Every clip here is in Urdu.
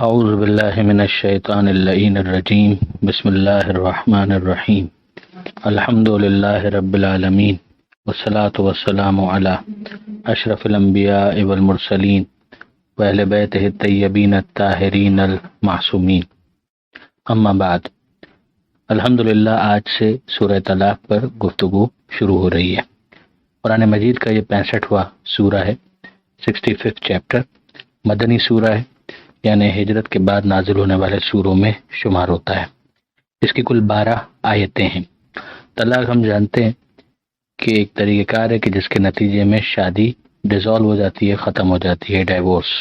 اعوذ باللہ من الشیطان اللعین الرجیم بسم اللہ الرحمن الرحیم الحمد للہ رب العالمین والصلاة والسلام علی اشرف الانبیاء والمرسلین واہل بیتہ الطیبین الطاہرین المعصومین، اما بعد۔ الحمدللہ آج سے سورہ طلاق پر گفتگو شروع ہو رہی ہے۔ قرآن مجید کا یہ 65واں سورہ ہے، 65 چیپٹر، مدنی سورہ ہے، یعنی ہجرت کے بعد نازل ہونے والے سوروں میں شمار ہوتا ہے۔ اس کی کل 12 آیتیں ہیں۔ طلاق ہم جانتے ہیں کہ ایک طریقہ کار ہے کہ جس کے نتیجے میں شادی ڈیزالو ہو جاتی ہے، ختم ہو جاتی ہے، ڈائیورس۔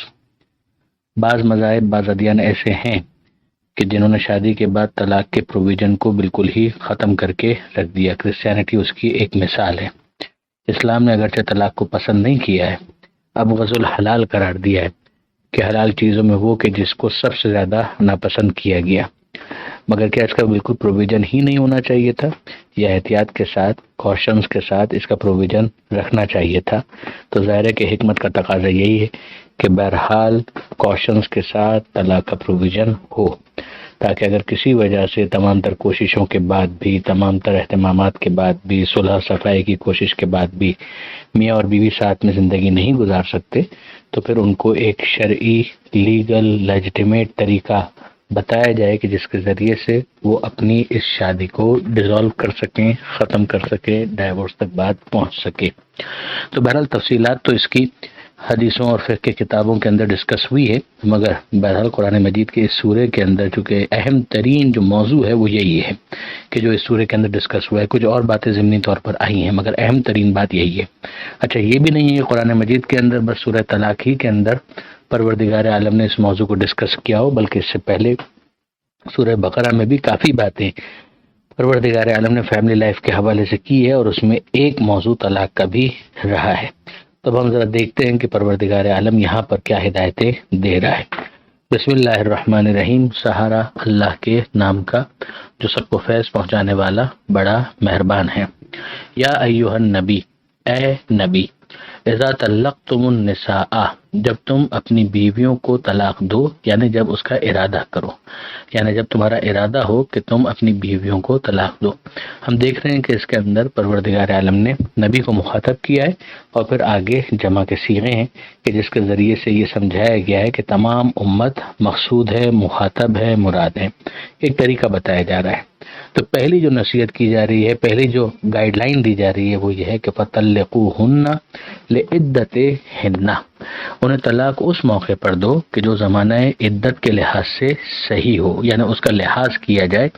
بعض مذاہب، بعض ادیان ایسے ہیں کہ جنہوں نے شادی کے بعد طلاق کے پروویژن کو بالکل ہی ختم کر کے رکھ دیا۔ کرسچینٹی اس کی ایک مثال ہے۔ اسلام نے اگرچہ طلاق کو پسند نہیں کیا ہے، اب غزو الحلال قرار دیا ہے کہ حلال چیزوں میں وہ کہ جس کو سب سے زیادہ ناپسند کیا گیا، مگر کیا اس کا بالکل پروویژن ہی نہیں ہونا چاہیے تھا، یا احتیاط کے ساتھ، کوشنز کے ساتھ اس کا پروویژن رکھنا چاہیے تھا؟ تو ظاہر ہے کہ حکمت کا تقاضا یہی ہے کہ بہرحال کوشنز کے ساتھ طلاق کا پروویژن ہو، تاکہ اگر کسی وجہ سے تمام تر کوششوں کے بعد بھی، تمام تر اہتمامات کے بعد بھی، صلح صفائی کی کوشش کے بعد بھی میاں اور بیوی ساتھ میں زندگی نہیں گزار سکتے، تو پھر ان کو ایک شرعی، لیگل، لیجٹیمیٹ طریقہ بتایا جائے کہ جس کے ذریعے سے وہ اپنی اس شادی کو ڈیزالو کر سکیں، ختم کر سکیں، ڈائیورس تک بات پہنچ سکے۔ تو بہرحال تفصیلات تو اس کی حدیثوں اور فقہ کی کتابوں کے اندر ڈسکس ہوئی ہے، مگر بہرحال قرآن مجید کے اس سورے کے اندر چونکہ اہم ترین جو موضوع ہے وہ یہی ہے کہ جو اس سورے کے اندر ڈسکس ہوا ہے۔ کچھ اور باتیں ضمنی طور پر آئی ہیں، مگر اہم ترین بات یہی ہے۔ اچھا، یہ بھی نہیں ہے کہ قرآن مجید کے اندر بس سورہ طلاق ہی کے اندر پروردگار عالم نے اس موضوع کو ڈسکس کیا ہو، بلکہ اس سے پہلے سورہ بقرہ میں بھی کافی باتیں پروردگار عالم نے فیملی لائف کے حوالے سے کی ہے، اور اس میں ایک موضوع طلاق کا بھی رہا ہے۔ تب ہم ذرا دیکھتے ہیں کہ پروردگار عالم یہاں پر کیا ہدایتیں دے رہا ہے۔ بسم اللہ الرحمن الرحیم، سہارا اللہ کے نام کا جو سب کو فیض پہنچانے والا بڑا مہربان ہے۔ یا ایھا النبی، اے نبی، اذا طلقتم النساء، جب تم اپنی بیویوں کو طلاق دو، یعنی جب اس کا ارادہ کرو، یعنی جب تمہارا ارادہ ہو کہ تم اپنی بیویوں کو طلاق دو۔ ہم دیکھ رہے ہیں کہ اس کے اندر پروردگار عالم نے نبی کو مخاطب کیا ہے، اور پھر آگے جمع کے صیغے ہیں کہ جس کے ذریعے سے یہ سمجھایا گیا ہے کہ تمام امت مقصود ہے، مخاطب ہے، مراد ہے۔ ایک طریقہ بتایا جا رہا ہے۔ تو پہلی جو نصیحت کی جا رہی ہے، پہلی جو گائیڈ لائن دی جا رہی ہے وہ یہ ہے کہ فَطَلِّقُوهُنَّ لِعِدَّتِهِنَّ، انہیں طلاق اس موقع پر دو کہ جو زمانہ عدت کے لحاظ سے صحیح ہو، یعنی اس کا لحاظ کیا جائے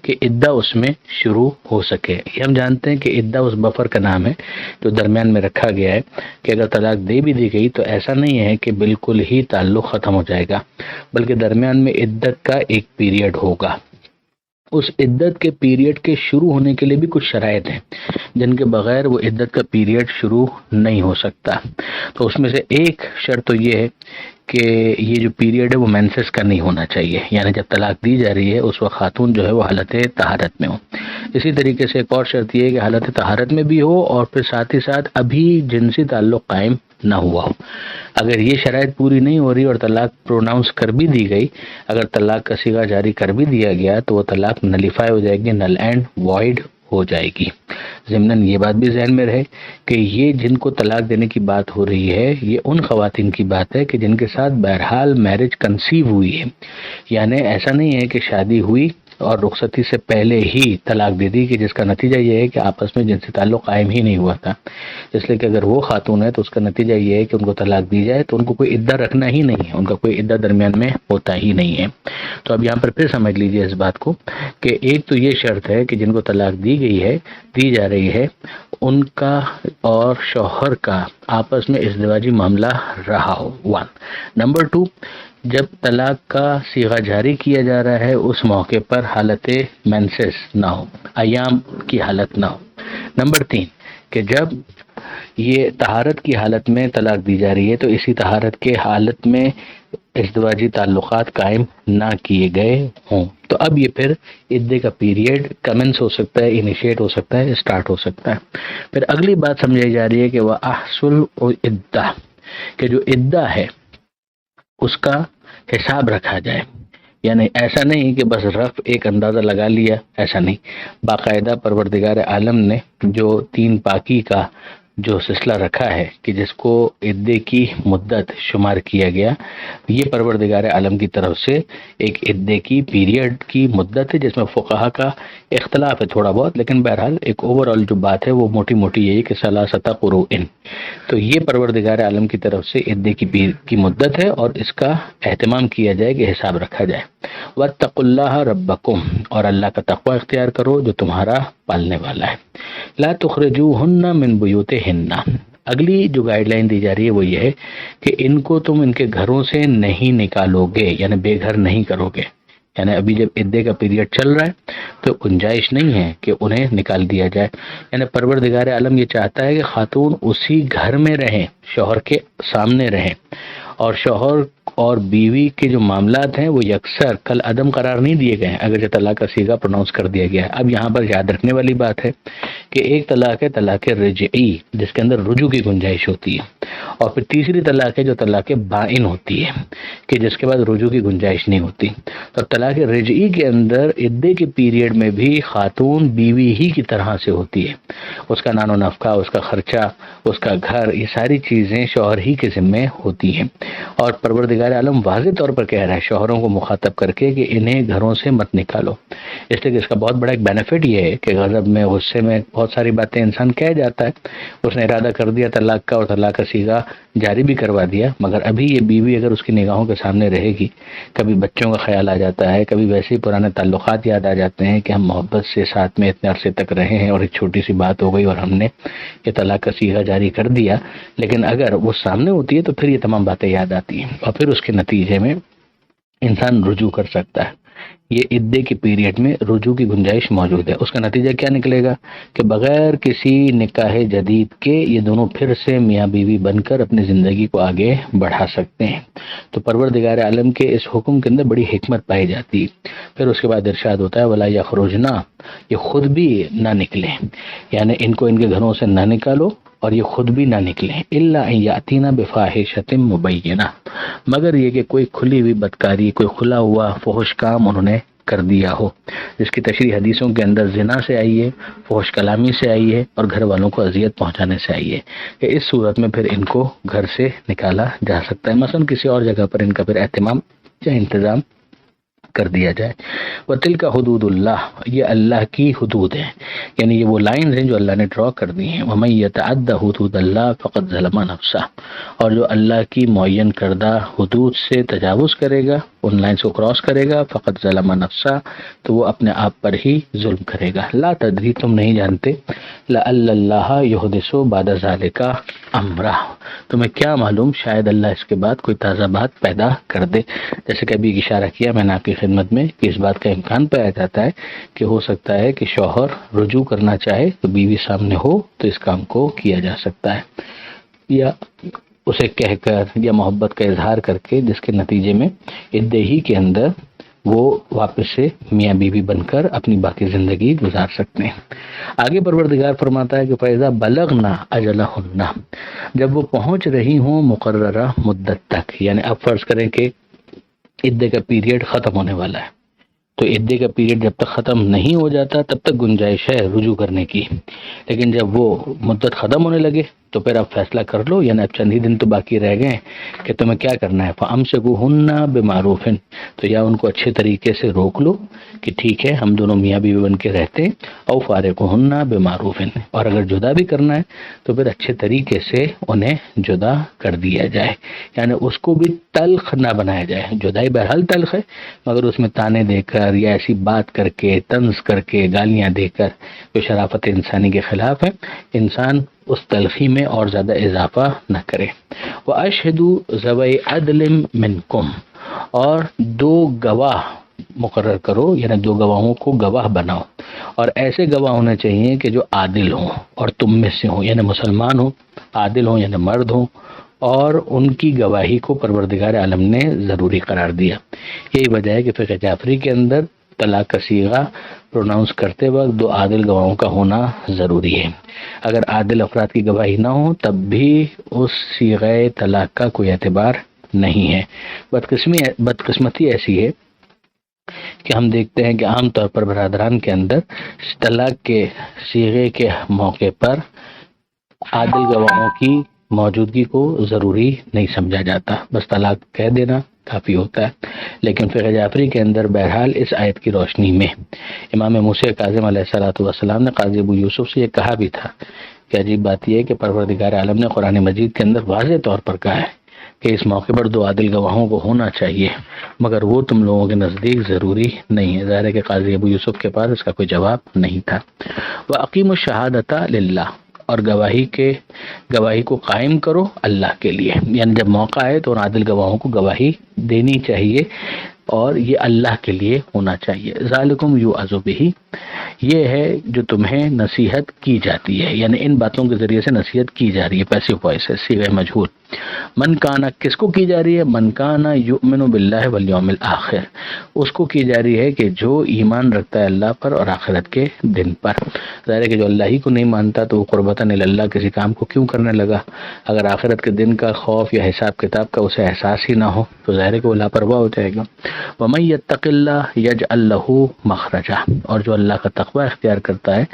کہ عدہ اس میں شروع ہو سکے۔ یہ ہم جانتے ہیں کہ عدہ اس بفر کا نام ہے جو درمیان میں رکھا گیا ہے کہ اگر طلاق دے بھی دی گئی تو ایسا نہیں ہے کہ بالکل ہی تعلق ختم ہو جائے گا، بلکہ درمیان میں عدت کا ایک پیریڈ ہوگا۔ اس عدت کے پیریڈ کے شروع ہونے کے لیے بھی کچھ شرائط ہیں جن کے بغیر وہ عدت کا پیریڈ شروع نہیں ہو سکتا۔ تو اس میں سے ایک شرط تو یہ ہے کہ یہ جو پیریڈ ہے وہ مینسس کا نہیں ہونا چاہیے، یعنی جب طلاق دی جا رہی ہے اس وقت خاتون جو ہے وہ حالت طہارت میں ہو۔ اسی طریقے سے ایک اور شرط یہ ہے کہ حالت طہارت میں بھی ہو، اور پھر ساتھ ہی ساتھ ابھی جنسی تعلق قائم نہ ہوا ہو۔ اگر یہ شرائط پوری نہیں ہو رہی اور طلاق پروناؤنس کر بھی دی گئی، اگر طلاق کا صیغہ جاری کر بھی دیا گیا تو وہ طلاق نلیفائی ہو جائے گی، نل اینڈ وائڈ ہو جائے گی۔ ضمناً یہ بات بھی ذہن میں رہے کہ یہ جن کو طلاق دینے کی بات ہو رہی ہے یہ ان خواتین کی بات ہے کہ جن کے ساتھ بہرحال میرج کنسیو ہوئی ہے، یعنی ایسا نہیں ہے کہ شادی ہوئی اور رخصتی سے پہلے ہی طلاق دے دی، کہ جس کا نتیجہ یہ ہے کہ آپس میں جنسی تعلق قائم ہی نہیں ہوا تھا۔ اس لیے کہ اگر وہ خاتون ہے تو اس کا نتیجہ یہ ہے کہ ان کو طلاق دی جائے تو ان کو کوئی عدہ رکھنا ہی نہیں ہے، ان کا کوئی عدہ درمیان میں ہوتا ہی نہیں ہے۔ تو اب یہاں پر پھر سمجھ لیجئے اس بات کو کہ ایک تو یہ شرط ہے کہ جن کو طلاق دی گئی ہے، دی جا رہی ہے، ان کا اور شوہر کا آپس میں ازدواجی معاملہ رہا ہو، 1۔ نمبر 2، جب طلاق کا صیغہ جاری کیا جا رہا ہے اس موقع پر حالت مینسس نہ ہو، ایام کی حالت نہ ہو۔ نمبر 3، کہ جب یہ طہارت کی حالت میں طلاق دی جا رہی ہے تو اسی طہارت کے حالت میں ازدواجی تعلقات قائم نہ کیے گئے ہوں، تو اب یہ پھر عدے کا پیریڈ کمنس ہو سکتا ہے، انیشیٹ ہو سکتا ہے، اسٹارٹ ہو سکتا ہے۔ پھر اگلی بات سمجھائی جا رہی ہے کہ وَأَحْصُوا الْعِدَّةَ، کہ جو عدہ ہے اس کا حساب رکھا جائے. یعنی ایسا نہیں کہ بس رف ایک اندازہ لگا لیا، ایسا نہیں. باقاعدہ پروردگار عالم نے جو 3 پاکی کا جو سلسلہ رکھا ہے کہ جس کو عدے کی مدت شمار کیا گیا، یہ پروردگار عالم کی طرف سے ایک عدے کی پیریڈ کی مدت ہے، جس میں فقہا کا اختلاف ہے تھوڑا بہت، لیکن بہرحال ایک اوورال جو بات ہے وہ موٹی موٹی یہی کہ ثلاثۃ قروء. تو یہ پروردگار عالم کی طرف سے عدے کی مدت ہے، اور اس کا اہتمام کیا جائے کہ حساب رکھا جائے. واتقوا اللہ ربکم، اور اللہ کا تقوی اختیار کرو جو تمہارا پالنے والا ہے. لا تخرجوہن من بیوتہن، اگلی جو گائیڈ لائن دی جا رہی ہے وہ یہ ہے کہ ان کو تم ان کے گھروں سے نہیں نکالو گے، یعنی بے گھر نہیں کرو گے. یعنی ابھی جب عدے کا پیریڈ چل رہا ہے تو گنجائش نہیں ہے کہ انہیں نکال دیا جائے. یعنی پروردگار عالم یہ چاہتا ہے کہ خاتون اسی گھر میں رہیں، شوہر کے سامنے رہیں، اور شوہر اور بیوی کے جو معاملات ہیں وہ یکسر کل عدم قرار نہیں دیے گئے ہیں، اگرچہ طلاق کا صیغہ پروناؤنس کر دیا گیا ہے. اب یہاں پر یاد رکھنے والی بات ہے کہ ایک طلاق ہے طلاق رجعی، جس کے اندر رجوع کی گنجائش ہوتی ہے، اور پھر تیسری طلاق ہے جو طلاق بائن ہوتی ہے کہ جس کے بعد رجوع کی گنجائش نہیں ہوتی. تو طلاق رجعی کے اندر عدے کے پیریڈ میں بھی خاتون بیوی ہی کی طرح سے ہوتی ہے، اس کا نان و نفقہ، اس کا خرچہ، اس کا گھر، یہ ساری چیزیں شوہر ہی کے ذمے ہوتی ہیں. اور پروردگار عالم واضح طور پر کہہ رہا ہے شوہروں کو مخاطب کر کے کہ انہیں گھروں سے مت نکالو، اس لیے کہ اس کا بہت بڑا ایک بینیفٹ یہ ہے کہ غضب میں، غصے میں بہت ساری باتیں انسان کہہ جاتا ہے. اس نے ارادہ کر دیا طلاق کا اور طلاق کا صیغہ جاری بھی کروا دیا، مگر ابھی یہ بیوی اگر اس کی نگاہوں کے سامنے رہے گی، کبھی بچوں کا خیال آ جاتا ہے، کبھی ویسے ہی پرانے تعلقات یاد آ جاتے ہیں کہ ہم محبت سے ساتھ میں اتنے عرصے تک رہے ہیں اور ایک چھوٹی سی بات ہو گئی اور ہم نے یہ طلاق کا صیغہ جاری کر دیا. لیکن اگر وہ سامنے ہوتی ہے تو پھر یہ تمام باتیں یاد آتی ہیں، اور پھر اس کے نتیجے میں انسان رجوع کر سکتا ہے. یہ عدے کے پیریڈ میں رجوع کی گنجائش موجود ہے. اس کا نتیجہ کیا نکلے گا کہ بغیر کسی نکاح جدید کے یہ دونوں پھر سے میاں بیوی بن کر اپنی زندگی کو آگے بڑھا سکتے ہیں. تو پروردگار عالم کے اس حکم کے اندر بڑی حکمت پائی جاتی ہے. پھر اس کے بعد ارشاد ہوتا ہے ولا یخرجنا، یہ خود بھی نہ نکلیں، یعنی ان کو ان کے گھروں سے نہ نکالو اور یہ خود بھی نہ نکلیں، الا ان یاتینا بفاحشۃ مبینہ، مگر یہ کہ کوئی کھلی ہوئی بدکاری، کوئی کھلا ہوا فحش کام انہوں نے کر دیا ہو، جس کی تشریح حدیثوں کے اندر زنا سے آئی ہے، فحش کلامی سے آئی ہے، اور گھر والوں کو اذیت پہنچانے سے آئی ہے، کہ اس صورت میں پھر ان کو گھر سے نکالا جا سکتا ہے، مثلا کسی اور جگہ پر ان کا پھر اہتمام یا انتظام کر دیا جائے. وَتِلْكَ حدود اللہ، یہ اللہ کی حدود ہیں، یعنی یہ وہ لائنز ہیں جو اللہ نے ڈرا کر دی ہیں. وَمَن يَتَعَدَّ حدود اللہ فقد ظلم نفسہ، اور جو اللہ کی معین کردہ حدود سے تجاوز کرے گا، ان لائنز کو کراس کرے گا، فقد ظلم نفسہ، تو وہ اپنے آپ پر ہی ظلم کرے گا. لا تدری، تم نہیں جانتے، لعل اللہ یحدث بعد ذلک امرہ، تمہیں کیا معلوم شاید اللہ اس کے بعد کوئی تازہ بات پیدا کر دے. جیسے کہ ابھی اشارہ کیا میں نے آپ کی خدمت میں کہ اس بات کا امکان پایا جاتا ہے کہ ہو سکتا ہے کہ شوہر رجوع کرنا چاہے تو بیوی سامنے ہو تو اس کام کو کیا جا سکتا ہے، یا اسے کہہ کر یا محبت کا اظہار کر کے، جس کے نتیجے میں عدے ہی کے اندر وہ واپس سے میاں بیوی بن کر اپنی باقی زندگی گزار سکتے ہیں. آگے پروردگار فرماتا ہے کہ فَإِذَا بَلَغْنَا أَجَلَهُنَّ، جب وہ پہنچ رہی ہوں مقررہ مدت تک، یعنی اب فرض کریں کہ عدے کا پیریڈ ختم ہونے والا ہے، تو عدے کا پیریڈ جب تک ختم نہیں ہو جاتا تب تک گنجائش ہے رجوع کرنے کی، لیکن جب وہ مدت ختم ہونے لگے تو پھر اب فیصلہ کر لو، یعنی اب چند ہی دن تو باقی رہ گئے کہ تمہیں کیا کرنا ہے. فَأَمْسِكُوهُنَّ بِمَعْرُوفٍ، تو یا ان کو اچھے طریقے سے روک لو کہ ٹھیک ہے ہم دونوں میاں بیوی بن کے رہتے ہیں، او فارقوهن بمعروف، اور اگر جدا بھی کرنا ہے تو پھر اچھے طریقے سے انہیں جدا کر دیا جائے، یعنی اس کو بھی تلخ نہ بنایا جائے. جدائی بہرحال تلخ ہے، مگر اس میں تانے دے کر یا ایسی بات کر کے، طنز کر کے، گالیاں دے کر، جو شرافت انسانی کے خلاف ہے، انسان اس تلخی میں اور زیادہ اضافہ نہ کرے. وَأَشْهِدُوا ذَوَيْ عَدْلٍ مِّنْكُمْ، اور 2 گواہ مقرر کرو، یعنی 2 گواہوں کو گواہ بناؤ، اور ایسے گواہ ہونے چاہیے کہ جو عادل ہوں اور تم میں سے ہوں، یعنی مسلمان ہوں، عادل ہوں یعنی مرد ہوں، اور ان کی گواہی کو پروردگار عالم نے ضروری قرار دیا. یہی وجہ ہے کہ فقہ جعفری کے اندر طلاق کا صیغہ پروناؤنس کرتے وقت 2 عادل گواہوں کا ہونا ضروری ہے. اگر عادل افراد کی گواہی نہ ہو تب بھی اس صیغہ طلاق کا کوئی اعتبار نہیں ہے۔ بدقسمتی ایسی ہے کہ ہم دیکھتے ہیں کہ عام طور پر برادران کے اندر طلاق کے صیغے کے موقع پر عادل گواہوں کی موجودگی کو ضروری نہیں سمجھا جاتا، بس طلاق کہہ دینا کافی ہوتا ہے۔ لیکن فقہ جعفری کے اندر بہرحال اس آیت کی روشنی میں امام موسی کاظم علیہ الصلوۃ والسلام نے قاضی ابو یوسف سے یہ کہا بھی تھا کہ عجیب بات یہ ہے کہ پروردگار عالم نے قرآن مجید کے اندر واضح طور پر کہا ہے کہ اس موقع پر 2 عادل گواہوں کو ہونا چاہیے، مگر وہ تم لوگوں کے نزدیک ضروری نہیں ہے۔ ظاہر ہے کہ قاضی ابو یوسف کے پاس اس کا کوئی جواب نہیں تھا۔ وَأَقِیمُوا الشَّهَادَةَ لِلَّهِ، اور گواہی کو قائم کرو اللہ کے لیے، یعنی جب موقع آئے تو ان عادل گواہوں کو گواہی دینی چاہیے اور یہ اللہ کے لیے ہونا چاہیے۔ ذالکم یوعظ بہ، یہ ہے جو تمہیں نصیحت کی جاتی ہے، یعنی ان باتوں کے ذریعے سے نصیحت کی جا رہی ہے، پیسو وائس ہے، صیغہ مجہول۔ من کانا، کس کو کی جا رہی ہے؟ من کانا یؤمن باللہ والیوم الآخر، اس کو کی جا رہی ہے کہ جو ایمان رکھتا ہے اللہ پر اور آخرت کے دن پر۔ ظاہر ہے کہ جو اللہ ہی کو نہیں مانتا تو وہ قربتاً اللہ کسی کام کو کیوں کرنے لگا؟ اگر آخرت کے دن کا خوف یا حساب کتاب کا اسے احساس ہی نہ ہو تو ظاہر ہے کہ وہ لاپرواہ ہو جائے گا۔ وَمَن يَتَّقِ اللَّهَ يَجْعَل لَّهُ مَخْرَجًا، اور جو اللہ کا تقوی اختیار کرتا ہے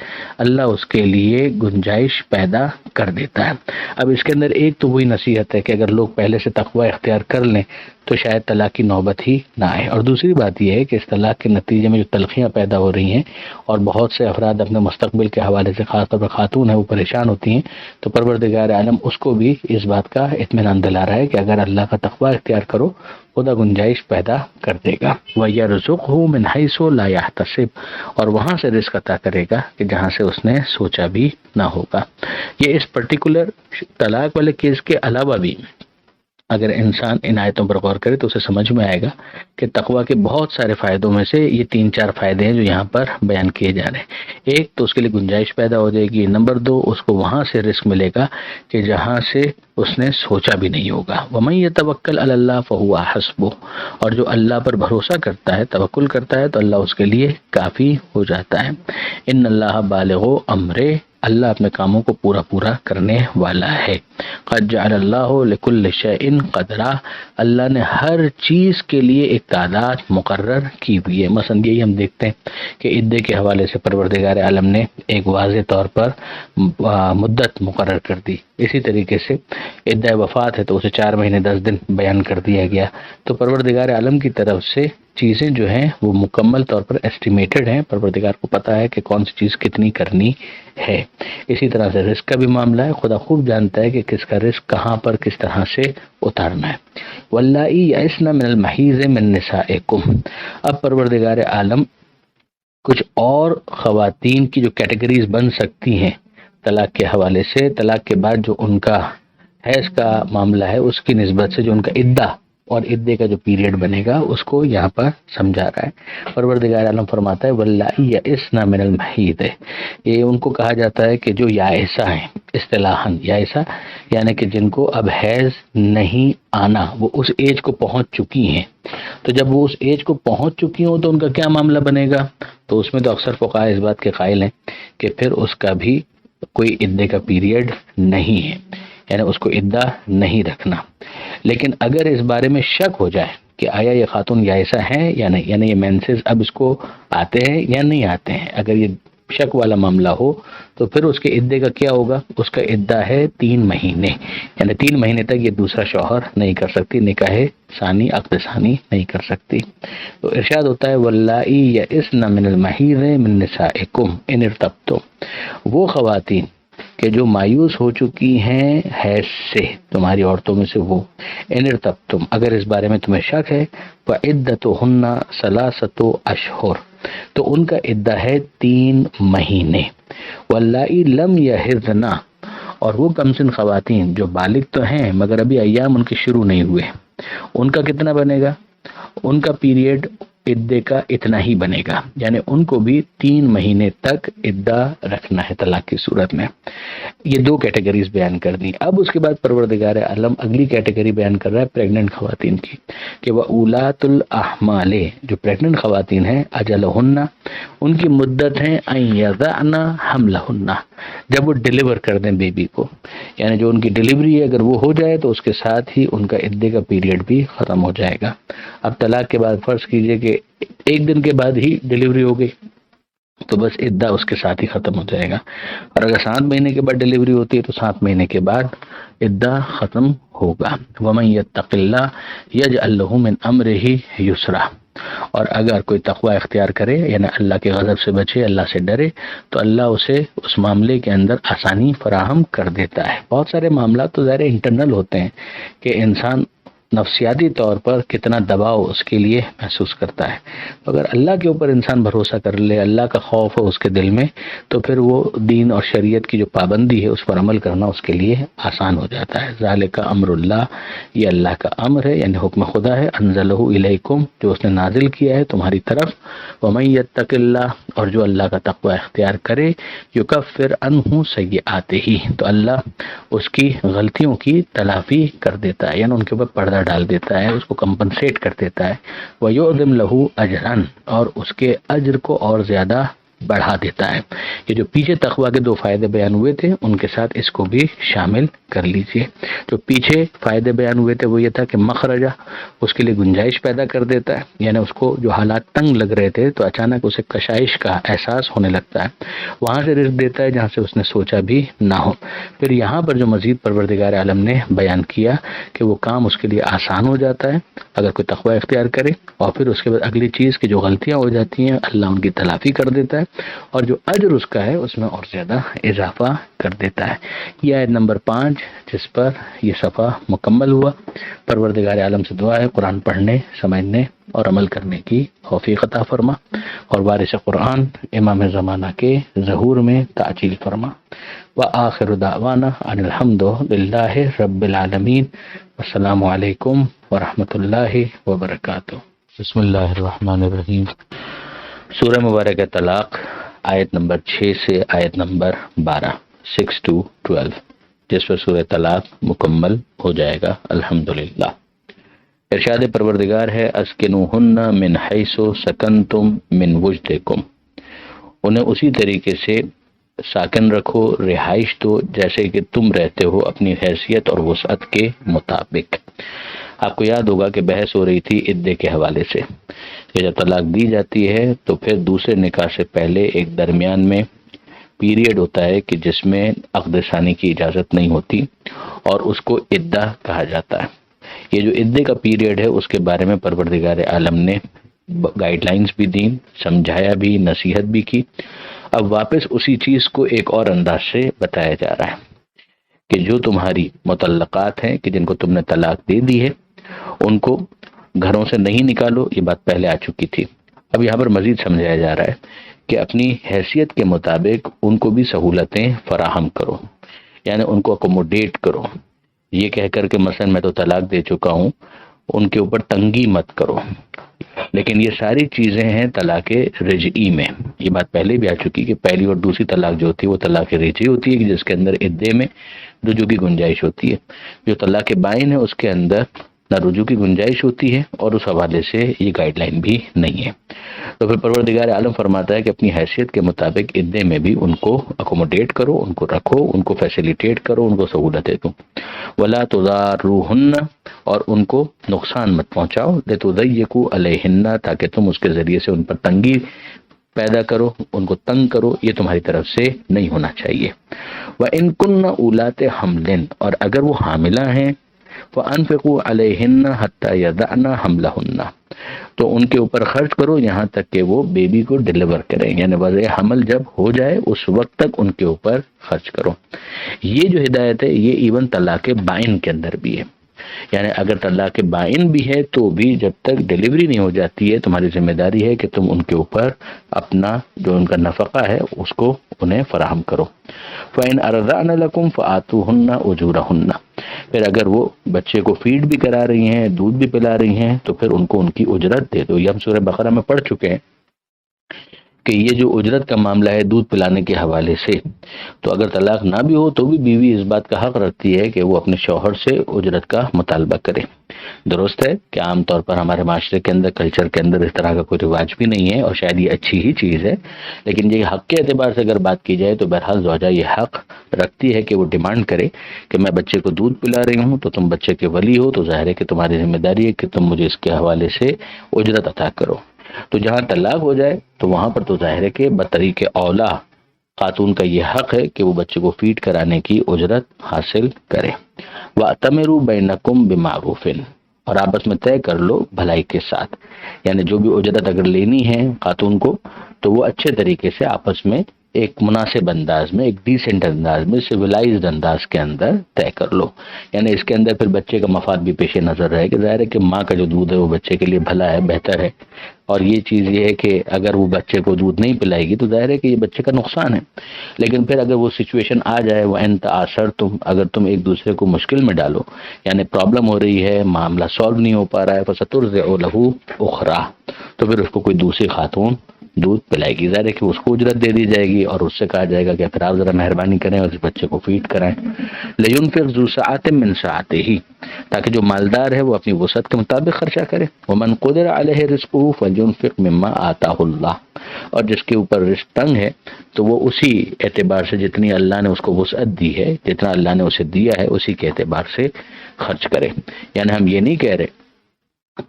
اللہ اس کے لیے گنجائش پیدا کر دیتا ہے۔ اب اس کے اندر ایک تو وہی نصیحت ہے کہ اگر لوگ پہلے سے تقوی اختیار کر لیں تو شاید طلاق کی نوبت ہی نہ آئے، اور دوسری بات یہ ہے کہ اس طلاق کے نتیجے میں جو تلخیاں پیدا ہو رہی ہیں اور بہت سے افراد اپنے مستقبل کے حوالے سے، خاص طور پر خاتون ہیں، وہ پریشان ہوتی ہیں، تو پروردگار عالم اس کو بھی اس بات کا اطمینان دلا رہا ہے کہ اگر اللہ کا تقوی اختیار کرو خدا گنجائش پیدا کر دے گا۔ وَيَرْزُقْهُ مِنْ حَيْثُ لَا يَحْتَسِبُ، اور وہاں سے رزق عطا کرے گا کہ جہاں سے اس نے سوچا بھی نہ ہوگا۔ یہ اس پرٹیکولر طلاق والے کیس کے علاوہ بھی اگر انسان ان آیتوں پر غور کرے تو اسے سمجھ میں آئے گا کہ تقوی کے بہت سارے فائدوں میں سے یہ 3-4 فائدے ہیں جو یہاں پر بیان کیے جا رہے ہیں۔ ایک تو اس کے لیے گنجائش پیدا ہو جائے گی، نمبر 2 اس کو وہاں سے رزق ملے گا کہ جہاں سے اس نے سوچا بھی نہیں ہوگا۔ وَمَن يَتَوَکَّلْ عَلَى اللَّهِ فَهُوَ حَسْبُهُ، اور جو اللہ پر بھروسہ کرتا ہے، توکل کرتا ہے تو اللہ اس کے لیے کافی ہو جاتا ہے۔ ان اللہ بالغ امرہ، اللہ اپنے کاموں کو پورا کرنے والا ہے۔ قد جعل اللہ لکل شیء قدرا، اللہ نے ہر چیز کے لیے ایک تعداد مقرر کی ہوئی ہے۔ مثلا یہی ہم دیکھتے ہیں کہ عدے کے حوالے سے پروردگار عالم نے ایک واضح طور پر مدت مقرر کر دی۔ اسی طریقے سے عدہ وفات ہے تو اسے 4 مہینے 10 دن بیان کر دیا گیا۔ تو پروردگار عالم کی طرف سے چیزیں جو ہیں وہ مکمل طور پر ایسٹیمیٹڈ ہیں، پروردگار کو پتہ ہے کہ کون سی چیز کتنی کرنی ہے۔ اسی طرح سے رزق کا بھی معاملہ ہے، خدا خوب جانتا ہے کہ کس کا رزق کہاں پر کس طرح سے اتارنا ہے۔ واللائی یئسن من المحیض من نسائکم، اب پروردگار عالم کچھ اور خواتین کی جو کیٹیگریز بن سکتی ہیں طلاق کے حوالے سے، طلاق کے بعد جو ان کا حیض کا معاملہ ہے اس کی نسبت سے جو ان کا عدہ اور عدے کا جو پیریڈ بنے گا اس کو یہاں پر سمجھا رہا ہے۔ پروردگار عالم فرماتا ہے واللائی یئسن من المحیض، یہ ان کو کہا جاتا ہے کہ جو یائسہ ہیں، اصطلاحاً یائسہ یعنی کہ جن کو اب حیض نہیں آنا، وہ اس ایج کو پہنچ چکی ہیں۔ تو جب وہ اس ایج کو پہنچ چکی ہوں تو ان کا کیا معاملہ بنے گا؟ تو اس میں تو اکثر فقہاء اس بات کے قائل ہیں کہ پھر اس کا بھی کوئی عدے کا پیریڈ نہیں ہے، یعنی اس کو عدہ نہیں رکھنا۔ لیکن اگر اس بارے میں شک ہو جائے کہ آیا یہ خاتون یائسہ ہیں یا نہیں، یعنی یہ مینسز اب اس کو آتے ہیں یا نہیں آتے ہیں، اگر یہ شک والا معاملہ ہو تو پھر اس کے عدے کا کیا ہوگا؟ اس کا عدہ ہے 3 مہینے، یعنی 3 مہینے تک یہ دوسرا شوہر نہیں کر سکتی، نکاح ثانی عقد ثانی نہیں کر سکتی۔ تو ارشاد ہوتا ہے واللائی یئسن من المحیض من نسائکم ان ارتبتم، وہ خواتین کہ جو مایوس ہو چکی ہیں حیض سے تمہاری عورتوں میں سے، وہ ان ارتبتم اگر اس بارے میں تمہیں شک ہے، فعدتہن 3 اشہر، تو ان کا عدہ ہے 3 مہینے۔ واللائی لم یحضن، اور وہ کمسن خواتین جو بالغ تو ہیں مگر ابھی ایام ان کے شروع نہیں ہوئے، ان کا کتنا بنے گا؟ ان کا پیریڈ عدے کا اتنا ہی بنے گا، یعنی ان کو بھی 3 مہینے تک عدہ رکھنا ہے طلاق کی صورت میں۔ یہ 2 کیٹیگریز بیان کر دی۔ اب اس کے بعد پروردگار عالم اگلی کیٹیگری بیان کر رہا ہے پریگننٹ خواتین کی، کہ وہ اولات الاحمال، جو پریگننٹ خواتین ہیں، اجلہن، ان کی مدت ہے ان یضعن حملہن، جب وہ ڈیلیور کر دیں بیبی کو، یعنی جو ان کی ڈیلیوری ہے اگر وہ ہو جائے تو اس کے ساتھ ہی ان کا عدے کا پیریڈ بھی ختم ہو جائے گا۔ اب طلاق کے بعد فرض کیجئے کہ 1 دن کے بعد ہی ڈیلیوری ہو گئی تو بس عدہ اس کے ساتھ ہی ختم ہو جائے گا، اور اگر 7 مہینے کے بعد ڈیلیوری ہوتی ہے تو 7 مہینے کے بعد عدہ ختم ہوگا۔ وَمَن يَتَّقِ اللَّهَ يَجْعَل لَّهُ مِنْ أَمْرِهِ يُسْرًا، اور اگر کوئی تقوی اختیار کرے، یعنی اللہ کے غضب سے بچے، اللہ سے ڈرے، تو اللہ اسے اس معاملے کے اندر آسانی فراہم کر دیتا ہے۔ بہت سارے معاملات تو ظاہر انٹرنل ہوتے ہیں کہ انسان نفسیاتی طور پر کتنا دباؤ اس کے لیے محسوس کرتا ہے، تو اگر اللہ کے اوپر انسان بھروسہ کر لے، اللہ کا خوف ہو اس کے دل میں، تو پھر وہ دین اور شریعت کی جو پابندی ہے اس پر عمل کرنا اس کے لیے آسان ہو جاتا ہے۔ ذالک امر اللہ، یہ اللہ کا امر ہے، یعنی حکم خدا ہے، انزلہ الیکم، جو اس نے نازل کیا ہے تمہاری طرف۔ ومن یتق اللہ، اور جو اللہ کا تقوی اختیار کرے، یکفر عنہ سیئاتہ، تو اللہ اس کی غلطیوں کی تلافی کر دیتا ہے، یعنی ان کے اوپر پردہ ڈال دیتا ہے، اس کو کمپنسیٹ کر دیتا ہے۔ وَيُعْظِمْ لَهُ أَجْرًا، اور اس کے اجر کو اور زیادہ بڑھا دیتا ہے۔ یہ جو پیچھے تقوی کے 2 فائدے بیان ہوئے تھے ان کے ساتھ اس کو بھی شامل کر لیجئے۔ جو پیچھے فائدے بیان ہوئے تھے وہ یہ تھا کہ مخرجہ، اس کے لیے گنجائش پیدا کر دیتا ہے، یعنی اس کو جو حالات تنگ لگ رہے تھے تو اچانک اسے کشائش کا احساس ہونے لگتا ہے، وہاں سے رزق دیتا ہے جہاں سے اس نے سوچا بھی نہ ہو۔ پھر یہاں پر جو مزید پروردگار عالم نے بیان کیا کہ وہ کام اس کے لیے آسان ہو جاتا ہے اگر کوئی تقوی اختیار کرے، اور پھر اس کے بعد اگلی چیز کہ جو غلطیاں ہو جاتی ہیں اللہ ان کی تلافی کر دیتا ہے، اور جو اجر اس کا ہے اس میں اور زیادہ اضافہ کر دیتا ہے۔ یہ آیت نمبر 5 جس پر یہ صفحہ مکمل ہوا۔ پروردگار عالم سے دعا ہے قرآن پڑھنے، سمجھنے اور عمل کرنے کی توفیق عطا فرما، اور وارث قرآن امام زمانہ کے ظہور میں تعجیل فرما۔ وآخر دعوانا ان الحمد للہ رب العالمین، السلام علیکم ورحمۃ اللہ وبرکاتہ۔ بسم اللہ الرحمن الرحیم۔ سورہ مبارکہ طلاق، آیت نمبر 6 سے آیت نمبر 12، 6 to 12، جس پر سورہ طلاق مکمل ہو جائے گا الحمدللہ۔ ارشاد پروردگار ہے اسکنوہن من حیث سکنتم من وجدکم، انہیں اسی طریقے سے ساکن رکھو، رہائش دو جیسے کہ تم رہتے ہو اپنی حیثیت اور وسعت کے مطابق۔ آپ کو یاد ہوگا کہ بحث ہو رہی تھی عدے کے حوالے سے کہ جب طلاق دی جاتی ہے تو پھر دوسرے نکاح سے پہلے ایک درمیان میں پیریڈ ہوتا ہے کہ جس میں عقد ثانی کی اجازت نہیں ہوتی، اور اس کو عدہ کہا جاتا ہے۔ یہ جو عدے کا پیریڈ ہے اس کے بارے میں پروردگار عالم نے گائیڈ لائنز بھی دیں، سمجھایا بھی، نصیحت بھی کی۔ اب واپس اسی چیز کو ایک اور انداز سے بتایا جا رہا ہے کہ جو تمہاری مطلقات ہیں کہ جن کو تم نے طلاق دے دی ہے ان کو گھروں سے نہیں نکالو، یہ بات پہلے آ چکی تھی۔ اب یہاں پر مزید سمجھایا جا رہا ہے کہ اپنی حیثیت کے مطابق ان کو بھی سہولتیں فراہم کرو، یعنی ان کو اکوموڈیٹ کرو، یہ کہہ کر کہ مثلا میں تو طلاق دے چکا ہوں، ان کے اوپر تنگی مت کرو۔ لیکن یہ ساری چیزیں ہیں طلاق رجعی میں، یہ بات پہلے بھی آ چکی کہ پہلی اور دوسری طلاق جو ہوتی ہے وہ طلاق رجعی ہوتی ہے کہ جس کے اندر عدے میں رجوع کی گنجائش ہوتی ہے۔ جو طلاق بائن ہے اس کے اندر نہ رجوع کی گنجائش ہوتی ہے، اور اس حوالے سے یہ گائیڈ لائن بھی نہیں ہے۔ تو پھر پروردگار عالم فرماتا ہے کہ اپنی حیثیت کے مطابق عدے میں بھی ان کو اکوموڈیٹ کرو، ان کو رکھو، ان کو فیسیلیٹیٹ کرو، ان کو سہولتیں دو۔ ولا تضاروہن، اور ان کو نقصان مت پہنچاؤ، لتضیقوا علیہن، تاکہ تم اس کے ذریعے سے ان پر تنگی پیدا کرو، ان کو تنگ کرو، یہ تمہاری طرف سے نہیں ہونا چاہیے۔ وَإِن كُنَّ أُولَاتِ حَمْلٍ، اور اگر وہ حاملہ ہیں، فَأَنفِقُوا عَلَيْهِنَّ حَتَّى يَضَعْنَ حَمْلَهُنَّ، تو ان کے اوپر خرچ کرو یہاں تک کہ وہ بیبی کو ڈیلیور کریں، یعنی وضع حمل جب ہو جائے اس وقت تک ان کے اوپر خرچ کرو۔ یہ جو ہدایت ہے یہ ایون طلاق بائن کے اندر بھی ہے یعنی اگر طلاق بائن بھی ہے تو بھی جب تک ڈیلیوری نہیں ہو جاتی ہے تمہاری ذمہ داری ہے کہ تم ان کے اوپر اپنا جو ان کا نفقہ ہے اس کو انہیں فراہم کرو۔ فَإِنْ أَرْضَعْنَ لَكُمْ فَآتُوهُنَّ أُجُورَهُنَّ، پھر اگر وہ بچے کو فیڈ بھی کرا رہی ہیں، دودھ بھی پلا رہی ہیں، تو پھر ان کو ان کی اجرت دے دو۔ یہ ہم سورہ بقرہ میں پڑھ چکے ہیں کہ یہ جو اجرت کا معاملہ ہے دودھ پلانے کے حوالے سے، تو اگر طلاق نہ بھی ہو تو بھی بیوی اس بات کا حق رکھتی ہے کہ وہ اپنے شوہر سے اجرت کا مطالبہ کرے۔ درست ہے کہ عام طور پر ہمارے معاشرے کے اندر، کلچر کے اندر اس طرح کا کوئی رواج بھی نہیں ہے، اور شاید یہ اچھی ہی چیز ہے، لیکن یہ حق کے اعتبار سے اگر بات کی جائے تو بہرحال زوجہ یہ حق رکھتی ہے کہ وہ ڈیمانڈ کرے کہ میں بچے کو دودھ پلا رہی ہوں تو تم بچے کے ولی ہو، تو ظاہر ہے کہ تمہاری ذمہ داری ہے کہ تم مجھے اس کے حوالے سے اجرت عطا کرو۔ تو جہاں طلاق ہو جائے تو وہاں پر تو ظاہر ہے کہ بطریق اولا خاتون کا یہ حق ہے کہ وہ بچے کو فیڈ کرانے کی اجرت حاصل کرے۔ وَأْتَمِرُوا بَيْنَكُمْ بِمَعْرُوفٍ، اور آپس میں طے کر لو بھلائی کے ساتھ، یعنی جو بھی اجرت اگر لینی ہے خاتون کو تو وہ اچھے طریقے سے آپس میں ایک مناسب انداز میں، ایک ڈیسنٹ انداز میں، سویلائزڈ انداز کے اندر طے کر لو۔ یعنی اس کے اندر پھر بچے کا مفاد بھی پیش نظر رہے کہ ظاہر ہے کہ ماں کا جو دودھ ہے وہ بچے کے لیے بھلا ہے، بہتر ہے، اور یہ چیز یہ ہے کہ اگر وہ بچے کو دودھ نہیں پلائے گی تو ظاہر ہے کہ یہ بچے کا نقصان ہے۔ لیکن پھر اگر وہ سچویشن آ جائے، وہ ان تعاثر تم، اگر تم ایک دوسرے کو مشکل میں ڈالو، یعنی پرابلم ہو رہی ہے، معاملہ سالو نہیں ہو پا رہا ہے، فَسَتُرْضِعُ لَهُ أُخْرَىٰ، تو پھر اس کو کوئی دوسری خاتون دودھ پلائے گی، ظاہر ہے کہ اس کو اجرت دے دی جائے گی اور اس سے کہا جائے گا کہ پھر آپ ذرا مہربانی کریں اور اس بچے کو فیڈ کرائیں۔ لِيُنْفِقْ ذُو سَعَةٍ مِّن سَعَتِهِ، تاکہ جو مالدار ہے وہ اپنی وسعت کے مطابق خرچہ کرے۔ وَمَنْ قُدِرَ عَلَيْهِ رِزْقُهُ فَلْيُنْفِقْ مِمَّا آتَاهُ اللَّهُ، اور جس کے اوپر رزق تنگ ہے تو وہ اسی اعتبار سے جتنی اللہ نے اس کو وسعت دی ہے، جتنا اللہ نے اسے دیا ہے اسی کے اعتبار سے خرچ کرے۔ یعنی ہم یہ نہیں کہہ رہے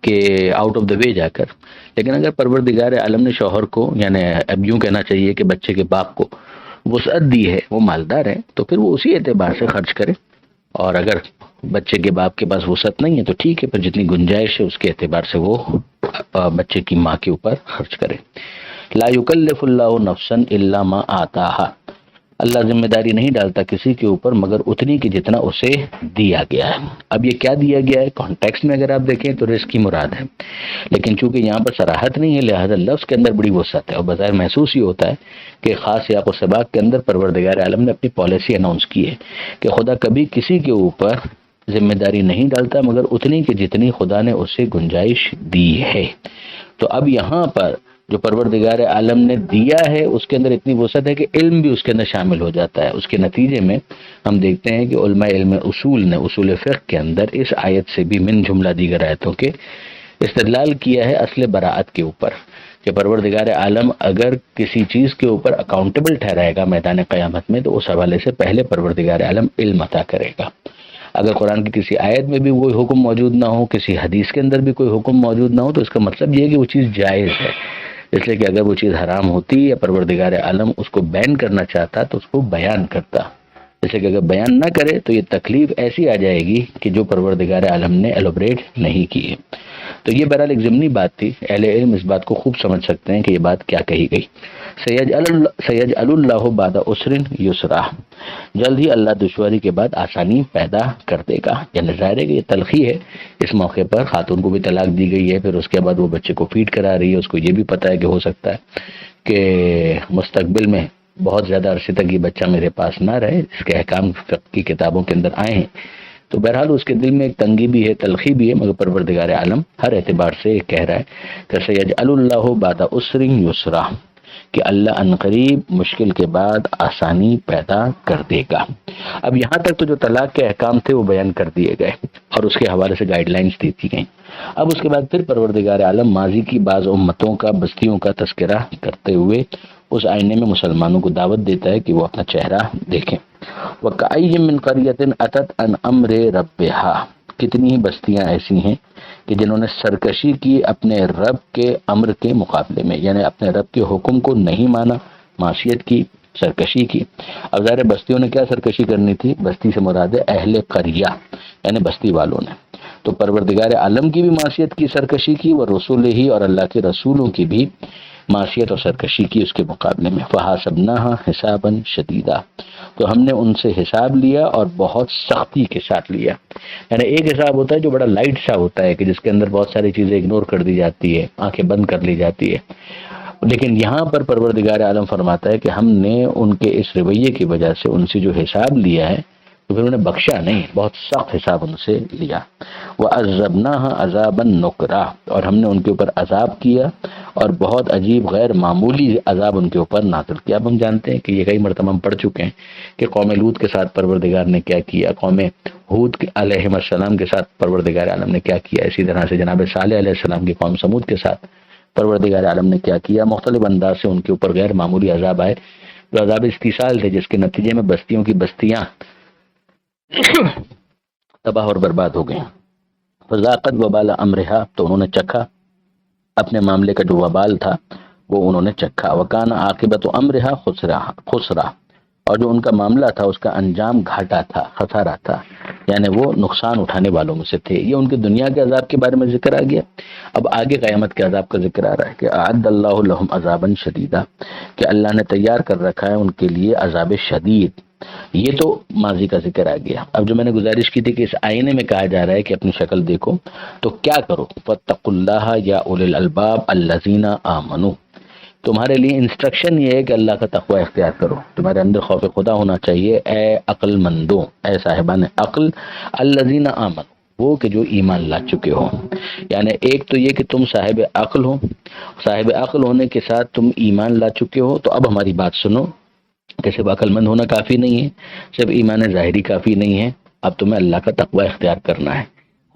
کہ آؤٹ آف دا وے جا کر، لیکن اگر پروردگار عالم نے شوہر کو، یعنی اب یوں کہنا چاہیے کہ بچے کے باپ کو وسعت دی ہے، وہ مالدار ہے، تو پھر وہ اسی اعتبار سے خرچ کرے، اور اگر بچے کے باپ کے پاس وسعت نہیں ہے تو ٹھیک ہے، پھر جتنی گنجائش ہے اس کے اعتبار سے وہ بچے کی ماں کے اوپر خرچ کرے۔ لا یکلف اللہ نفسا الا ما آتاہا، اللہ ذمہ داری نہیں ڈالتا کسی کے اوپر مگر اتنی کی جتنا اسے دیا گیا ہے۔ اب یہ کیا دیا گیا ہے، کانٹیکسٹ میں اگر آپ دیکھیں تو رزق کی مراد ہے، لیکن چونکہ یہاں پر صراحت نہیں ہے لہذا لفظ کے اندر بڑی وسعت ہے، اور بظاہر محسوس ہی ہوتا ہے کہ خاص سیاق و سباق کے اندر پروردگار عالم نے اپنی پالیسی اناؤنس کی ہے کہ خدا کبھی کسی کے اوپر ذمہ داری نہیں ڈالتا مگر اتنی کی جتنی خدا نے اسے گنجائش دی ہے۔ تو اب یہاں پر جو پروردگار عالم نے دیا ہے اس کے اندر اتنی وسعت ہے کہ علم بھی اس کے اندر شامل ہو جاتا ہے۔ اس کے نتیجے میں ہم دیکھتے ہیں کہ علماء علم اصول نے اصول فقہ کے اندر اس آیت سے بھی من جملہ دیگر آیتوں کے استدلال کیا ہے اصل براءت کے اوپر، کہ پروردگار عالم اگر کسی چیز کے اوپر اکاؤنٹیبل ٹھہرائے گا میدان قیامت میں تو اس حوالے سے پہلے پروردگار عالم علم عطا کرے گا۔ اگر قرآن کی کسی آیت میں بھی کوئی حکم موجود نہ ہو، کسی حدیث کے اندر بھی کوئی حکم موجود نہ ہو، تو اس کا مطلب یہ ہے کہ وہ چیز جائز ہے، اس لیے کہ اگر وہ چیز حرام ہوتی یا پروردگار عالم اس کو بین کرنا چاہتا تو اس کو بیان کرتا، اس لیے کہ اگر بیان نہ کرے تو یہ تکلیف ایسی آ جائے گی کہ جو پروردگار عالم نے ایلوبریٹ نہیں کی ہے۔ تو یہ بہرحال ایک ضمنی بات تھی، اہل علم اس بات کو خوب سمجھ سکتے ہیں کہ یہ بات کیا کہی گئی۔ سیجعل اللہ بعد عسر یسرا، جلد ہی اللہ دشواری کے بعد آسانی پیدا کر دے گا۔ یعنی ظاہر ہے کہ یہ تلخی ہے، اس موقع پر خاتون کو بھی طلاق دی گئی ہے، پھر اس کے بعد وہ بچے کو فیڈ کرا رہی ہے، اس کو یہ بھی پتہ ہے کہ ہو سکتا ہے کہ مستقبل میں بہت زیادہ عرصے تک یہ بچہ میرے پاس نہ رہے، اس کے احکام فقہ کی کتابوں کے اندر آئے ہیں، تو بہرحال اس کے دل میں ایک تنگی بھی ہے، تلخی بھی ہے، مگر پروردگار عالم ہر اعتبار سے کہہ رہا ہے کہ سیجعل اللہ بعد عسر یسرا، کہ اللہ عنقریب مشکل کے بعد آسانی پیدا کر دے گا۔ اب یہاں تک تو جو طلاق کے احکام تھے وہ بیان کر دیے گئے اور اس کے حوالے سے گائیڈ لائنز دی گئیں۔ اب اس کے بعد پھر پروردگار عالم ماضی کی بعض امتوں کا، بستیوں کا تذکرہ کرتے ہوئے اس آئینے میں مسلمانوں کو دعوت دیتا ہے کہ وہ اپنا چہرہ دیکھیں۔ وَكَأَيٍّ مِّن قَرْيَةٍ أَتَتْ عَنْ أَمْرِ رَبِّهَا، کتنی ہی بستیاں ایسی ہیں کہ جنہوں نے سرکشی کی اپنے رب کے امر کے مقابلے میں، یعنی اپنے رب کے حکم کو نہیں مانا، معصیت کی، سرکشی کی۔ اب ظاہر بستیوں نے کیا سرکشی کرنی تھی؟ بستی سے مراد ہے اہل قریہ، یعنی بستی والوں نے۔ تو پروردگار عالم کی بھی معصیت کی، سرکشی کی، اور رسول ہی اور اللہ کے رسولوں کی بھی معصیت اور سرکشی کی اس کے مقابلے میں۔ فَحَاسَبْنَاهَا حِسَابًا شَدِيدًا، تو ہم نے ان سے حساب لیا اور بہت سختی کے ساتھ لیا. یعنی ایک حساب ہوتا ہے جو بڑا لائٹ سا ہوتا ہے کہ جس کے اندر بہت ساری چیزیں اگنور کر دی جاتی ہے، آنکھیں بند کر لی جاتی ہے، لیکن یہاں پر پروردگار عالم فرماتا ہے کہ ہم نے ان کے اس رویے کی وجہ سے ان سے جو حساب لیا ہے تو پھر انہیں بخشا نہیں، بہت سخت حساب ان سے لیا. وَعَذَّبْنَاهَا عَذَابًا نُكْرًا، اور ہم نے ان کے اوپر عذاب کیا اور بہت عجیب غیر معمولی عذاب ان کے اوپر نازل کیا. اب ہم جانتے ہیں کہ یہ کئی مرتبہ ہم پڑھ چکے ہیں کہ قوم لوط کے ساتھ پروردگار نے کیا کیا، قوم ہود علیہ السلام کے ساتھ پروردگار عالم نے کیا کیا، اسی طرح سے جناب صالح علیہ السلام کی قوم سمود کے ساتھ پروردگار عالم نے کیا کیا. مختلف انداز سے ان کے اوپر غیر معمولی عذاب آئے جو عذاب استیصال تھے، جس کے نتیجے میں بستیوں کی بستیاں تباہ اور برباد ہو گئیں. فذاقت وبال امرها، تو انہوں نے چکھا اپنے معاملے کا جو وبال تھا وہ انہوں نے چکھا. وکان عاقبت امرها خسرا، اور جو ان کا معاملہ تھا اس کا انجام گھاٹا تھا، خسارہ تھا، یعنی وہ نقصان اٹھانے والوں میں سے تھے. یہ ان کے دنیا کے عذاب کے بارے میں ذکر آ گیا. اب آگے قیامت کے عذاب کا ذکر آ رہا ہے کہ اعد اللہ لهم عذابا شدیدا، کہ اللہ نے تیار کر رکھا ہے ان کے لیے عذاب شدید. یہ تو ماضی کا ذکر آ گیا. اب جو میں نے گزارش کی تھی کہ اس آئینے میں کہا جا رہا ہے کہ اپنی شکل دیکھو تو کیا کرو، فاتقوا اللہ یا اولی الالباب الذین آمنوا، تمہارے لیے انسٹرکشن یہ ہے کہ اللہ کا تقوی اختیار کرو، تمہارے اندر خوف خدا ہونا چاہیے. اے عقل مندوں، اے صاحبان عقل، الذین آمنوا، وہ کہ جو ایمان لا چکے ہو. یعنی ایک تو یہ کہ تم صاحب عقل ہو، صاحب عقل ہونے کے ساتھ تم ایمان لا چکے ہو. تو اب ہماری بات سنو کہ صرف عقل مند ہونا کافی نہیں ہے، صرف ایمان ظاہری کافی نہیں ہے، اب تمہیں اللہ کا تقوی اختیار کرنا ہے،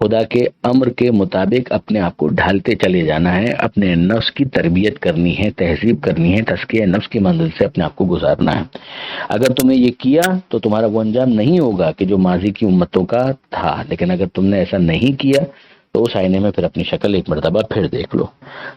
خدا کے امر کے مطابق اپنے آپ کو ڈھالتے چلے جانا ہے، اپنے نفس کی تربیت کرنی ہے، تہذیب کرنی ہے، تزکیہ نفس کی منزل سے اپنے آپ کو گزارنا ہے. اگر تمہیں یہ کیا تو تمہارا وہ انجام نہیں ہوگا کہ جو ماضی کی امتوں کا تھا، لیکن اگر تم نے ایسا نہیں کیا تو اس آئینے میں پھر اپنی شکل ایک مرتبہ پھر دیکھ لو.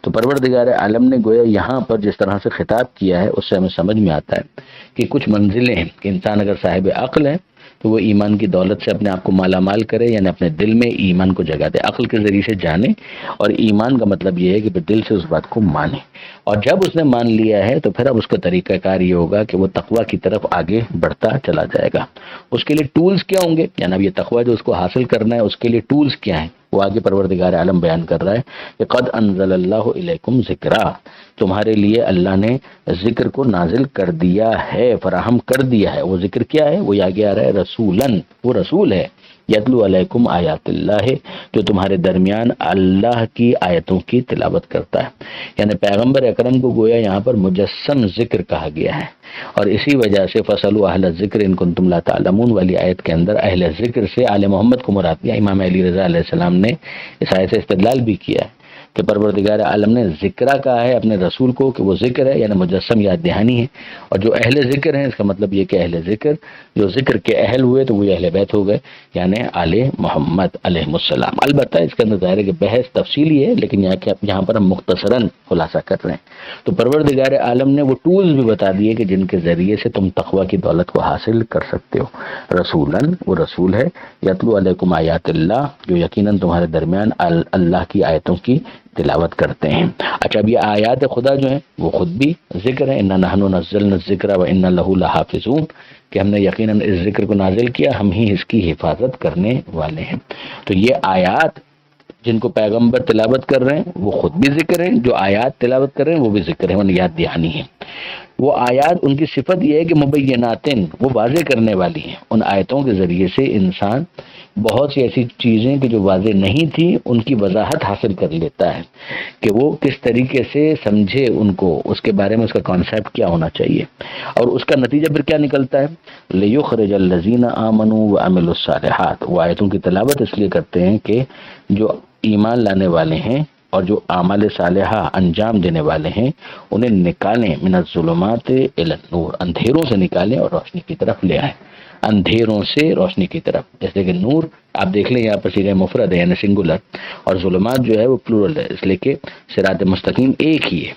تو پروردگار عالم نے گویا یہاں پر جس طرح سے خطاب کیا ہے اس سے ہمیں سمجھ میں آتا ہے کہ کچھ منزلیں ہیں کہ انسان اگر صاحب عقل ہے تو وہ ایمان کی دولت سے اپنے آپ کو مالا مال کرے، یعنی اپنے دل میں ایمان کو جگہ دے، عقل کے ذریعے سے جانے. اور ایمان کا مطلب یہ ہے کہ دل سے اس بات کو مانے، اور جب اس نے مان لیا ہے تو پھر اب اس کا طریقہ کار یہ ہوگا کہ وہ تقوی کی طرف آگے بڑھتا چلا جائے گا. اس کے لیے ٹولز کیا ہوں گے، یعنی اب یہ تقوی جو اس کو حاصل کرنا ہے اس کے لیے ٹولز کیا ہیں، وہ آگے پروردگار عالم بیان کر رہا ہے کہ قد انزل اللہ الیکم ذکرا، تمہارے لیے اللہ نے ذکر کو نازل کر دیا ہے، فراہم کر دیا ہے. وہ ذکر کیا ہے، وہ آگے آ رہا ہے رسولن، وہ رسول ہے، یتلو علیکم آیات اللہ، جو تمہارے درمیان اللہ کی آیتوں کی تلاوت کرتا ہے. یعنی پیغمبر اکرم کو گویا یہاں پر مجسم ذکر کہا گیا ہے، اور اسی وجہ سے فَاسْأَلُوا أَهْلَ الذِّكْرِ إِن كُنتُمْ لَا تَعْلَمُونَ والی آیت کے اندر اہل ذکر سے آل محمد کو مراد دیا. امام علی رضا علیہ السلام نے اس آیت سے استدلال بھی کیا ہے کہ پروردگار عالم نے ذکرہ کہا ہے اپنے رسول کو کہ وہ ذکر ہے، یعنی مجسم یاد دہانی ہے. اور جو اہل ذکر ہیں اس کا مطلب یہ کہ اہل ذکر جو ذکر کے اہل ہوئے تو وہ اہل بیت ہو گئے، یعنی آل محمد علیہ السلام. البتہ اس کے اندر ظاہر ہے کہ بحث تفصیلی ہے، لیکن یہاں پر ہم مختصراً خلاصہ کر رہے ہیں. تو پروردگار عالم نے وہ ٹولز بھی بتا دیے کہ جن کے ذریعے سے تم تقوی کی دولت کو حاصل کر سکتے ہو. رسولن، وہ رسول ہے، یتلو علیکم آیات اللہ، جو یقیناً تمہارے درمیان اللہ کی آیتوں کی تلاوت کرتے ہیں. اچھا، اب یہ آیات خدا جو ہیں وہ خود بھی ذکر ہے، انا نحن نزلنا الذکر وانا لہ لحافظون، کہ ہم نے یقیناً اس ذکر کو نازل کیا، ہم ہی اس کی حفاظت کرنے والے ہیں. تو یہ آیات جن کو پیغمبر تلاوت کر رہے ہیں وہ خود بھی ذکر ہیں، جو آیات تلاوت کر رہے ہیں وہ بھی ذکر ہے، وہ یاد دہانی ہے. وہ آیات، ان کی صفت یہ ہے کہ مبیناتن، وہ واضح کرنے والی ہیں. ان آیتوں کے ذریعے سے انسان بہت سی ایسی چیزیں کہ جو واضح نہیں تھی ان کی وضاحت حاصل کر لیتا ہے کہ وہ کس طریقے سے سمجھے ان کو، اس کے بارے میں اس کا کانسیپٹ کیا ہونا چاہیے. اور اس کا نتیجہ پھر کیا نکلتا ہے، لیخرج الذین آمنوا وعملوا الصالحات. وہ آیتوں کی تلاوت اس لیے کرتے ہیں کہ جو ایمان لانے والے ہیں اور جو اعمال صالحہ انجام دینے والے ہیں انہیں نکالیں من الظلمات الی النور، اندھیروں سے نکالیں اور روشنی کی طرف لے آئیں، اندھیروں سے روشنی کی طرف. جیسے کہ نور آپ دیکھ لیں یہاں پر صیغہ مفرد ہے یعنی سنگولر، اور ظلمات جو ہے وہ پلورل ہے، اس لیے کہ صراط مستقیم ایک ہی ہے،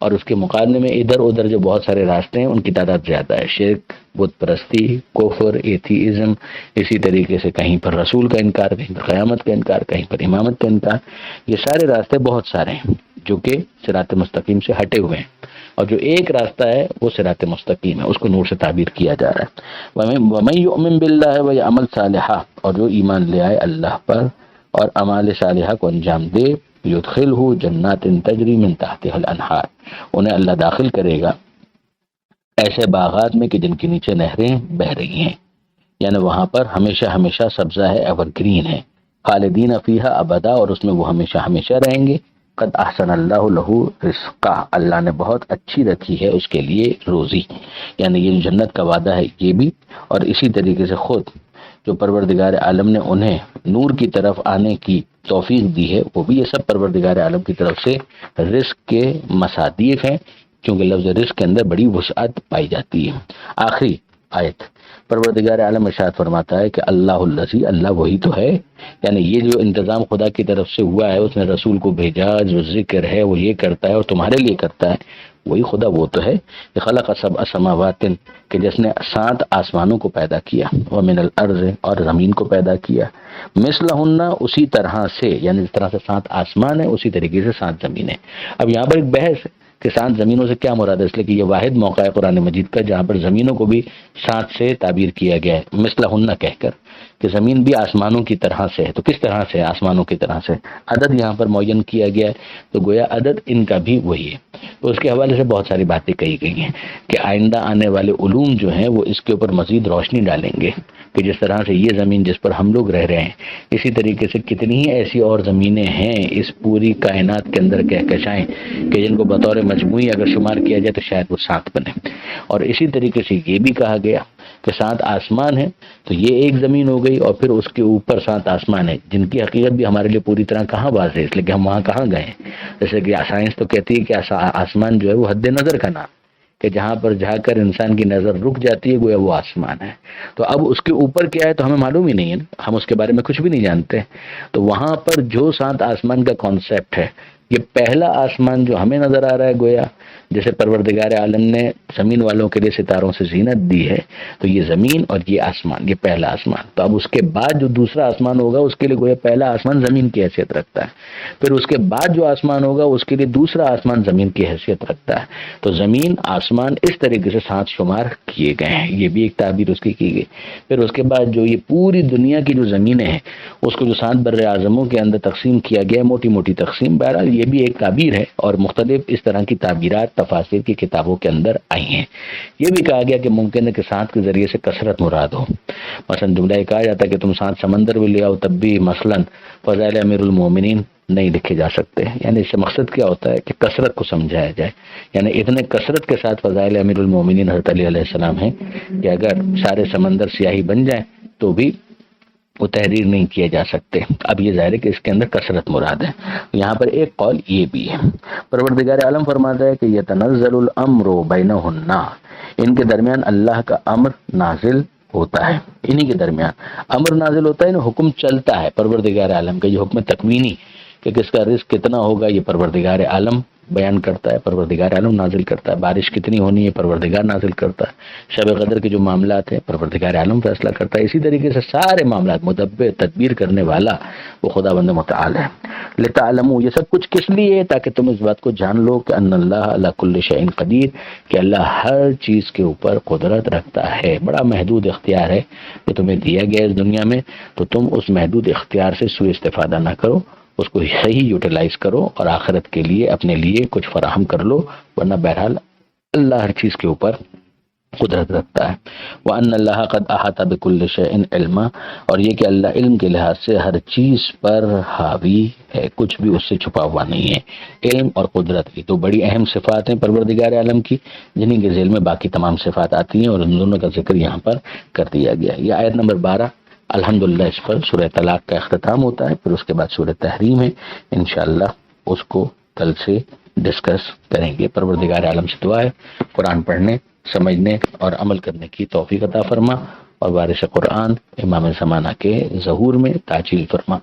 اور اس کے مقابلے میں ادھر ادھر جو بہت سارے راستے ہیں ان کی تعداد زیادہ ہے. شرک، بت پرستی، کفر، ایتھیزم، اسی طریقے سے کہیں پر رسول کا انکار، کہیں پر قیامت کا انکار، کہیں پر امامت کا انکار. یہ سارے راستے بہت سارے ہیں جو کہ صراط مستقیم سے ہٹے ہوئے ہیں. اور جو ایک راستہ ہے وہ صراط مستقیم ہے، اس کو نور سے تعبیر کیا جا رہا ہے۔ وَمَن يُؤْمِن بِاللَّهِ وَيَعْمَلْ صَالِحًا، اور جو ایمان لے آئے اللہ پر اور اعمال صالحہ کو انجام دے، یدخلہ جنات تجری من تحتها الانہار، انہیں اللہ داخل کرے گا ایسے باغات میں کہ جن کے نیچے نہریں بہ رہی ہیں، یعنی وہاں پر ہمیشہ ہمیشہ سبزہ ہے، ایور گرین ہے، خالدین فیہا ابدا، اور اس میں وہ ہمیشہ ہمیشہ رہیں گے۔ قد احسن اللہ لہ رزقا، اللہ نے بہت اچھی رکھی ہے اس کے لیے روزی، یعنی یہ جو جنت کا وعدہ ہے یہ بھی، اور اسی طریقے سے خود جو پروردگار عالم نے انہیں نور کی طرف آنے کی توفیق دی ہے وہ بھی، یہ سب پروردگار عالم کی طرف سے رزق کے مصادیق ہیں، کیونکہ لفظ رزق کے اندر بڑی وسعت پائی جاتی ہے۔ آخری آیت، پروردگار عالم ارشاد فرماتا ہے کہ اللہ الذی، اللہ وہی تو ہے، یعنی یہ جو انتظام خدا کی طرف سے ہوا ہے، اس نے رسول کو بھیجا، جو ذکر ہے وہ یہ کرتا ہے اور تمہارے لیے کرتا ہے، وہی خدا وہ تو ہے کہ خلق سبع سماوات، کہ جس نے 7 آسمانوں کو پیدا کیا، ومن الارض، اور زمین کو پیدا کیا، مثلہن، اسی طرح سے، یعنی جس طرح سے 7 آسمان ہیں اسی طریقے سے 7 زمینیں۔ اب یہاں پر ایک بحث ہے کہ 7 زمینوں سے کیا مراد ہے، اس لیے کہ یہ واحد موقع ہے قرآن مجید کا جہاں پر زمینوں کو بھی 7 سے تعبیر کیا گیا ہے، مثلہن کہہ کر، کہ زمین بھی آسمانوں کی طرح سے ہے۔ تو کس طرح سے؟ آسمانوں کی طرح سے، عدد یہاں پر معین کیا گیا ہے، تو گویا عدد ان کا بھی وہی ہے۔ تو اس کے حوالے سے بہت ساری باتیں کہی گئی ہیں کہ آئندہ آنے والے علوم جو ہیں وہ اس کے اوپر مزید روشنی ڈالیں گے کہ جس طرح سے یہ زمین جس پر ہم لوگ رہ رہے ہیں، اسی طریقے سے کتنی ہی ایسی اور زمینیں ہیں اس پوری کائنات کے اندر، کہکشائیں، کہ جن کو بطور مجموعی اگر شمار کیا جائے تو شاید وہ 7 بنے۔ اور اسی طریقے سے یہ بھی کہا گیا کہ 7 آسمان ہیں، تو یہ ایک زمین ہو گئی، اور پھر اس کے اوپر 7 آسمان ہیں جن کی حقیقت بھی ہمارے لیے پوری طرح کہاں واضح ہے، اس لیے کہ ہم وہاں کہاں گئے ہیں۔ جیسے کہ سائنس تو کہتی ہے کہ آسمان جو ہے وہ حد نظر کا نام، کہ جہاں پر جا کر انسان کی نظر رک جاتی ہے گویا وہ آسمان ہے۔ تو اب اس کے اوپر کیا ہے تو ہمیں معلوم ہی نہیں ہے نا، ہم اس کے بارے میں کچھ بھی نہیں جانتے۔ تو وہاں پر جو 7 آسمان کا کانسیپٹ ہے، یہ پہلا آسمان جو ہمیں نظر آ رہا ہے، گویا جیسے پروردگار عالم نے زمین والوں کے لیے ستاروں سے زینت دی ہے، تو یہ زمین اور یہ آسمان، یہ پہلا آسمان۔ تو اب اس کے بعد جو دوسرا آسمان ہوگا اس کے لیے گویا پہلا آسمان زمین کی حیثیت رکھتا ہے، پھر اس کے بعد جو آسمان ہوگا اس کے لیے دوسرا آسمان زمین کی حیثیت رکھتا ہے۔ تو زمین آسمان اس طریقے سے 7 شمار کیے گئے ہیں، یہ بھی ایک تعبیر اس کی گئی۔ پھر اس کے بعد جو یہ پوری دنیا کی جو زمینیں ہیں اس کو جو 7 بر اعظموں کے اندر تقسیم کیا گیا ہے، موٹی موٹی تقسیم، بہرحال یہ بھی ایک تعبیر ہے، اور مختلف اس طرح کی تعبیرات تفاسیر کی کتابوں کے اندر آئی ہیں۔ یہ بھی کہا گیا کہ ممکن ہے کہ 7 کے ذریعے سے کثرت مراد ہو، مثلا جملہ کہا جاتا ہے کہ تم 7 سمندر بھی لے آؤ تب بھی مثلا فضائل امیر المومنین نہیں لکھے جا سکتے، یعنی اس سے مقصد کیا ہوتا ہے کہ کثرت کو سمجھایا جائے، یعنی اتنے کثرت کے ساتھ فضائل امیر المومنین حضرت علی علیہ السلام ہیں کہ اگر سارے سمندر سیاہی بن جائیں تو بھی وہ تحریر نہیں کیے جا سکتے۔ اب یہ ظاہر ہے کہ اس کے اندر کثرت مراد ہے۔ یہاں پر ایک قول یہ بھی ہے، پروردگار عالم فرماتا ہے کہ یتنزل الامر بینہن، ان کے درمیان اللہ کا امر نازل ہوتا ہے، انہی کے درمیان امر نازل ہوتا ہے، حکم چلتا ہے پروردگار عالم کا، یہ حکم تکوینی کہ کس کا رزق کتنا ہوگا یہ پروردگار عالم بیان کرتا ہے، پروردگار عالم نازل کرتا ہے، بارش کتنی ہونی ہے پروردگار نازل کرتا ہے، شب قدر کے جو معاملات ہیں پروردگار عالم فیصلہ کرتا ہے، اسی طریقے سے سارے معاملات مدبر تدبیر کرنے والا وہ خداوند متعال ہے۔ لتعلموا، یہ سب کچھ کس لیے ہے؟ تاکہ تم اس بات کو جان لو کہ ان اللہ علی کل شیء قدیر، کہ اللہ ہر چیز کے اوپر قدرت رکھتا ہے۔ بڑا محدود اختیار ہے جو تمہیں دیا گیا اس دنیا میں، تو تم اس محدود اختیار سے سوء استفادہ نہ کرو، اس کو صحیح یوٹیلائز کرو اور آخرت کے لیے اپنے لیے کچھ فراہم کر لو، ورنہ بہرحال اللہ ہر چیز کے اوپر قدرت رکھتا ہے۔ وَأَنَّ اللَّهَ قَدْ أَحَاطَ بِكُلِّ شَيْءٍ عِلْمًا، اور یہ کہ اللہ علم کے لحاظ سے ہر چیز پر حاوی ہے، کچھ بھی اس سے چھپا ہوا نہیں ہے۔ علم اور قدرت کی تو بڑی اہم صفات ہیں پروردگار عالم کی، جنہیں کے ذیل میں باقی تمام صفات آتی ہیں، اور ان دونوں کا ذکر یہاں پر کر دیا گیا۔ یہ آیت نمبر 12 الحمدللہ، اس پر سورہ طلاق کا اختتام ہوتا ہے، پھر اس کے بعد سورہ تحریم ہے، انشاءاللہ اس کو کل سے ڈسکس کریں گے۔ پروردگار عالم سے دعا ہے قرآن پڑھنے، سمجھنے اور عمل کرنے کی توفیق عطا فرما، اور وارث قرآن امام زمانہ کے ظہور میں تعجیل فرما۔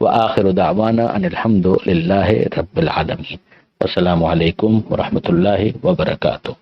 وآخر دعوانا ان الحمد للہ رب العالمین۔ السلام علیکم ورحمۃ اللہ وبرکاتہ۔